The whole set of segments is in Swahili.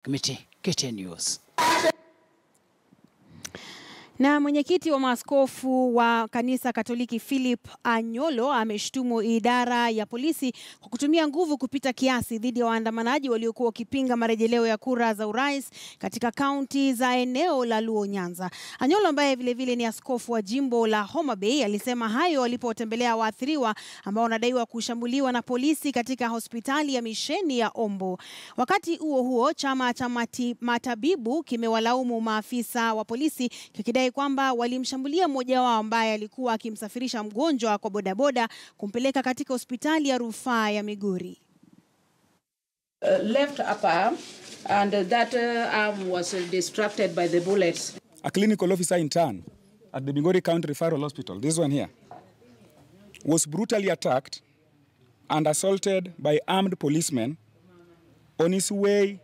Committee, KTN News. Na mwenyekiti wa maaskofu wa kanisa Katoliki Philip Anyolo ameshtumu idara ya polisi kwa kutumia nguvu kupita kiasi dhidi ya waandamanaji waliokuwa wakipinga marejeleo ya kura za urais katika kaunti za eneo la Luo Nyanza. Anyolo ambaye vile ni askofu wa jimbo la Homa Bay alisema hayo walipotembelea waathiriwa ambao wanadaiwa kushambuliwa na polisi katika hospitali ya misheni ya Ombo. Wakati huo chama cha matabibu kimewalaumu maafisa wa polisi kikidai kwamba walimshambulia mmoja wao ambaye alikuwa akimsafirisha mgonjwa kwa bodaboda kumpeleka katika hospitali ya rufaa ya Migori. Left upper and that arm was distracted by the bullets. A clinical officer intern at the Migori County Referral Hospital, this one here, was brutally attacked and assaulted by armed policemen on his way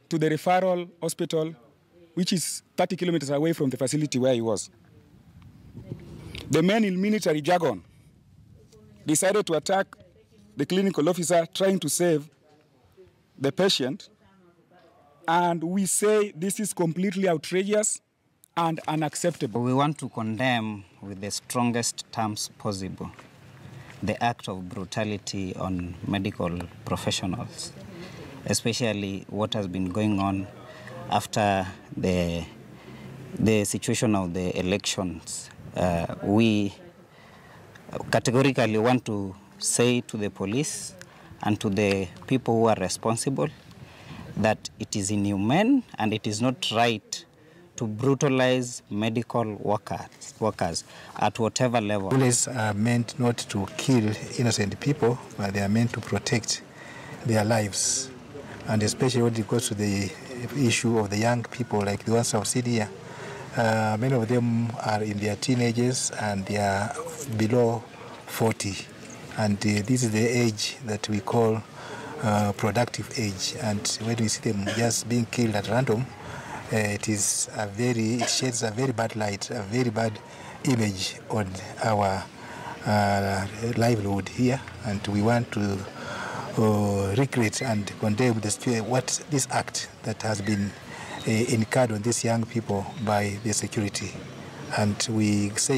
to the referral hospital, which is 30 kilometers away from the facility where he was. The men in military jargon decided to attack the clinical officer trying to save the patient, and we say this is completely outrageous and unacceptable. We want to condemn with the strongest terms possible the act of brutality on medical professionals, especially what has been going on after the situation of the elections. We categorically want to say to the police and to the people who are responsible that it is inhumane and it is not right to brutalize medical workers at whatever level. Police are meant not to kill innocent people, but they are meant to protect their lives, and especially when it goes to the issue of the young people like the ones I've seen here. Many of them are in their teenagers and they are below 40, and this is the age that we call productive age, and when we see them just being killed at random, it sheds a very bad light, a very bad image on our livelihood here, and we want to regret and condemn this act that has been incurred on these young people by the security, and we say